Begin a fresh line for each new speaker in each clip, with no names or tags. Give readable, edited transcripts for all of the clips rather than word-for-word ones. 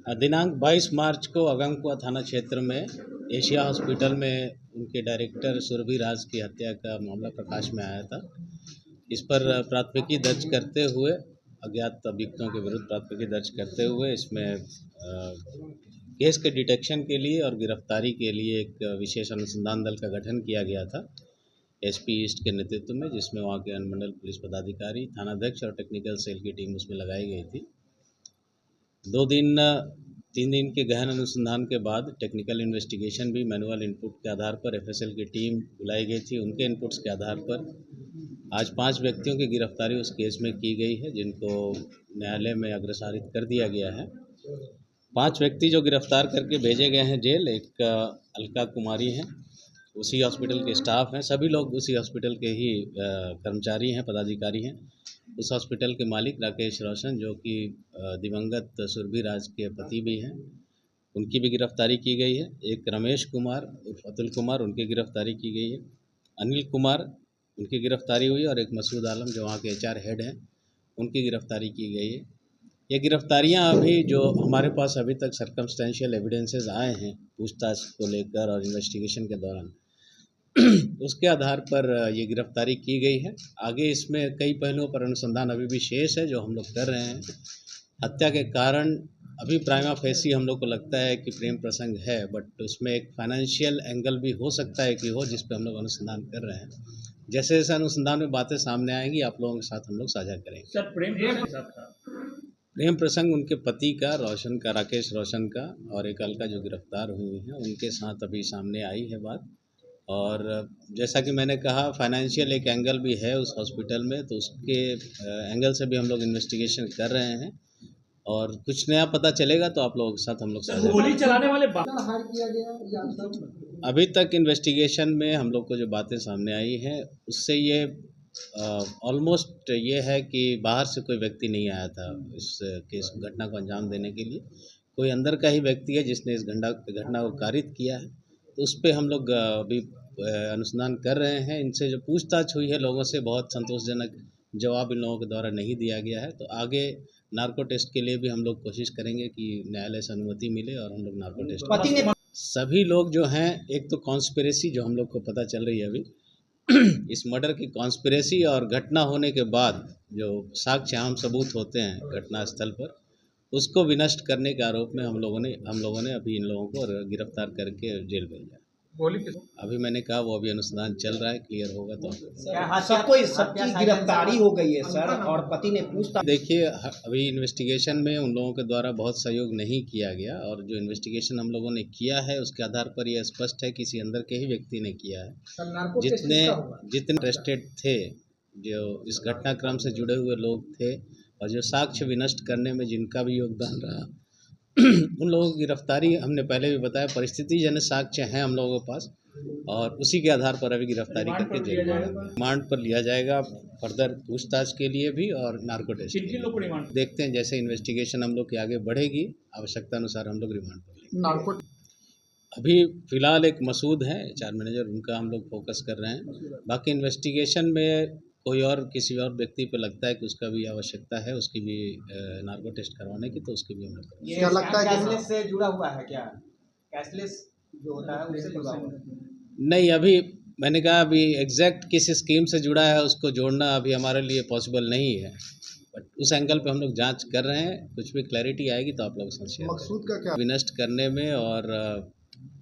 दिनांक 22 मार्च को अगमकुआ थाना क्षेत्र में एशिया हॉस्पिटल में उनके डायरेक्टर सुरभि राज की हत्या का मामला प्रकाश में आया था। इस पर प्राथमिकी दर्ज करते हुए अज्ञात अभियुक्तों के विरुद्ध प्राथमिकी दर्ज करते हुए इसमें केस के डिटेक्शन के लिए और गिरफ्तारी के लिए एक विशेष अनुसंधान दल का गठन किया गया था एसपी ईस्ट के नेतृत्व में, जिसमें वहाँ के अनुमंडल पुलिस पदाधिकारी, थानाध्यक्ष और टेक्निकल सेल की टीम उसमें लगाई गई थी। 3 दिन के गहन अनुसंधान के बाद टेक्निकल इन्वेस्टिगेशन भी मैनुअल इनपुट के आधार पर एफएसएल की टीम बुलाई गई थी। उनके इनपुट्स के आधार पर आज 5 व्यक्तियों की गिरफ्तारी उस केस में की गई है, जिनको न्यायालय में अग्रसारित कर दिया गया है। 5 व्यक्ति जो गिरफ्तार करके भेजे गए हैं जेल, एक अलका कुमारी हैं, उसी हॉस्पिटल के स्टाफ हैं, सभी लोग उसी हॉस्पिटल के ही कर्मचारी हैं, पदाधिकारी हैं। उस हॉस्पिटल के मालिक राकेश रोशन, जो कि दिवंगत सुरभि राज के पति भी हैं, उनकी भी गिरफ्तारी की गई है। एक रमेश कुमार उर्फ अतुल कुमार, उनकी गिरफ्तारी की गई है। अनिल कुमार, उनकी गिरफ्तारी हुई और एक मसूद आलम जो वहाँ के एचआर हेड हैं, उनकी गिरफ्तारी की गई है। ये गिरफ्तारियां अभी जो हमारे पास अभी तक सर्कमस्टेंशियल एविडेंसेस आए हैं पूछताछ को लेकर और इन्वेस्टिगेशन के दौरान उसके आधार पर ये गिरफ्तारी की गई है। आगे इसमें कई पहलुओं पर अनुसंधान अभी भी शेष है जो हम लोग कर रहे हैं। हत्या के कारण अभी प्राइमा फेसी हम लोग को लगता है कि प्रेम प्रसंग है, बट उसमें एक फाइनेंशियल एंगल भी हो सकता है कि हो, जिस पे हम लोग अनुसंधान कर रहे हैं। जैसे जैसे अनुसंधान में बातें सामने आएंगी आप लोगों के साथ हम लोग साझा करेंगे।
सर,
प्रेम प्रसंग उनके पति का, रोशन का, राकेश रोशन का, और एक अलका जो गिरफ्तार हुई है उनके साथ अभी सामने आई है बात। और जैसा कि मैंने कहा, फाइनेंशियल एक एंगल भी है उस हॉस्पिटल में, तो उसके एंगल से भी हम लोग इन्वेस्टिगेशन कर रहे हैं और कुछ नया पता चलेगा तो आप लोगों के साथ हम लोग साझा
गोली चलाने वाले
हार किया गया।
अभी तक इन्वेस्टिगेशन में हम लोग को जो बातें सामने आई हैं उससे ये ऑलमोस्ट ये है कि बाहर से कोई व्यक्ति नहीं आया था इस केस घटना को अंजाम देने के लिए। कोई अंदर का ही व्यक्ति है जिसने इस घटना को कारित किया है। तो उस पर हम लोग अभी अनुसंधान कर रहे हैं। इनसे जो पूछताछ हुई है लोगों से, बहुत संतोषजनक जवाब इन लोगों के द्वारा नहीं दिया गया है। तो आगे नार्को टेस्ट के लिए भी हम लोग कोशिश करेंगे कि न्यायालय से अनुमति मिले और हम लोग नार्को टेस्ट सभी लोग जो हैं, एक तो कॉन्स्पिरेसी जो हम लोग को पता चल रही है अभी इस मर्डर की कॉन्स्पिरेसी, और घटना होने के बाद जो साक्ष्य आम सबूत होते हैं घटना स्थल पर, उसको विनष्ट करने के आरोप में हम लोगों ने अभी इन लोगों को गिरफ्तार करके जेल भेजा। अभी मैंने कहा वो अभी अनुसंधान चल रहा है, क्लियर होगा तो
सबकी गिरफ्तारी हो गई है सर, और पति ने पूछताछ।
देखिए, अभी इन्वेस्टिगेशन में उन लोगों के द्वारा बहुत सहयोग नहीं किया गया, और जो इन्वेस्टिगेशन हम लोगों ने किया है उसके आधार पर यह स्पष्ट है किसी अंदर के ही व्यक्ति ने किया है। जितने अरेस्टेड थे, जो इस घटनाक्रम से जुड़े हुए लोग थे और जो साक्ष्य विनष्ट करने में जिनका भी योगदान रहा उन लोगों की गिरफ्तारी हमने पहले भी बताया, परिस्थिति जन्य साक्ष्य हैं हम लोगों के पास, और उसी के आधार पर अभी गिरफ्तारी करके जेल में रिमांड पर लिया जाएगा फर्दर पूछताछ के लिए भी और नार्को टेस्ट के लिए। देखते हैं जैसे इन्वेस्टिगेशन हम लोग की आगे बढ़ेगी, आवश्यकता अनुसार हम लोग रिमांड पर लेंगे। अभी फिलहाल एक मसूद है एचआर मैनेजर, उनका हम लोग फोकस कर रहे हैं। बाकी इन्वेस्टिगेशन में कोई और किसी और व्यक्ति पे लगता है कि उसका भी आवश्यकता है, उसकी भी नार्को टेस्ट करवाने की, तो उसकी भी हम लोग
ये लगता है
कैशलेस से जुड़ा हुआ है क्या? कैशलेस जो होता है उससे जुड़ा हुआ है?
नहीं, अभी मैंने कहा अभी एग्जैक्ट किस स्कीम से जुड़ा है उसको जोड़ना अभी हमारे लिए पॉसिबल नहीं है, बट उस एंगल पे हम लोग जांच कर रहे हैं। कुछ भी क्लैरिटी आएगी तो आप लोग समझिए।
मकसूद का क्या
विनष्ट करने में और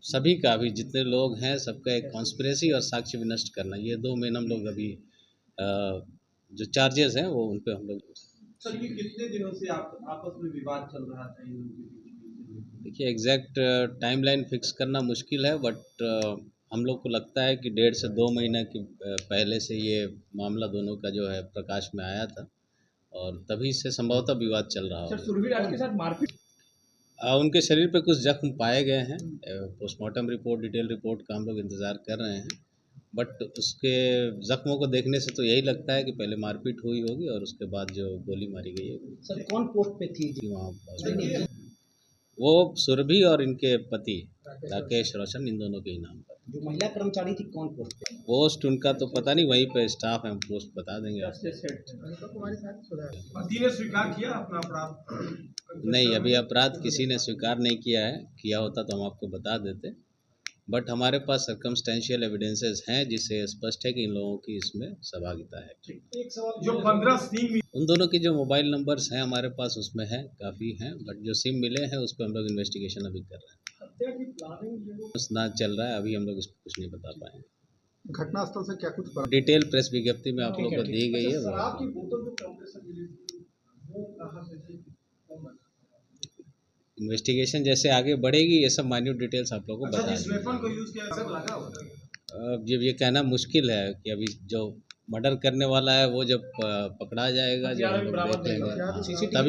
सभी का, अभी जितने लोग हैं सबका एक कॉन्स्पिरेसी और साक्ष्य विनष्ट करना, ये 2 मेन हम लोग अभी जो चार्जेस हैं वो उन पे हम लोग।
सर, ये कितने दिनों से आपस में विवाद चल रहा था?
देखिए, एग्जैक्ट टाइमलाइन फिक्स करना मुश्किल है, बट हम लोग को लगता है कि 1.5 से 2 महीने की पहले से ये मामला दोनों का जो है प्रकाश में आया था, और तभी से संभवतः विवाद चल रहा
सर,
होगा।
सुरभि राज के साथ मारपीट
उनके शरीर पे कुछ जख्म पाए गए हैं। पोस्टमार्टम रिपोर्ट, डिटेल रिपोर्ट का हम लोग इंतज़ार कर रहे हैं, बट उसके ज़ख्मों को देखने से तो यही लगता है कि पहले मारपीट हुई होगी और उसके बाद जो गोली मारी गई होगी।
सर, कौन पोस्ट पे थी
वहाँ वो सुरभि और इनके पति राकेश रोशन, इन दोनों के ही नाम पर।
जो महिला कर्मचारी थी कौन पोस्ट पे?
पोस्ट उनका तो पता नहीं, वहीं पे स्टाफ है, पोस्ट बता देंगे आपको।
पति ने स्वीकार किया अपना अपराध?
नहीं, अभी अपराध किसी ने स्वीकार नहीं किया है, किया होता तो हम आपको बता देते, बट हमारे पास सर्कमस्टेंशियल एविडेंसेस हैं जिससे स्पष्ट है कि इन लोगों की इसमें सहभागिता है।
जो 15 सिम
उन दोनों की जो मोबाइल नंबर्स हैं हमारे पास उसमें है, काफ़ी हैं, बट जो सिम मिले हैं उस पर हम लोग इन्वेस्टिगेशन अभी कर रहे हैं।
हत्या की प्लानिंग
जांच चल रहा है, अभी हम लोग इस पर कुछ नहीं बता पाएंगे।
घटनास्थल से क्या कुछ
डिटेल प्रेस विज्ञप्ति में आप लोग को दी गई है।
शराब की बोतल जो कांग्रेस से मिली थी, वो कहाँ से थी?
इन्वेस्टिगेशन जैसे आगे बढ़ेगी ये सब माइन्यूट डिटेल्स आप लोगों को
अच्छा,
बता
जिस वेपन को यूज किया सर लगा होता है।
अब जब ये कहना मुश्किल है कि अभी जो मर्डर करने वाला है वो जब पकड़ा जाएगा, जब हम लोग देख लेंगे, तभी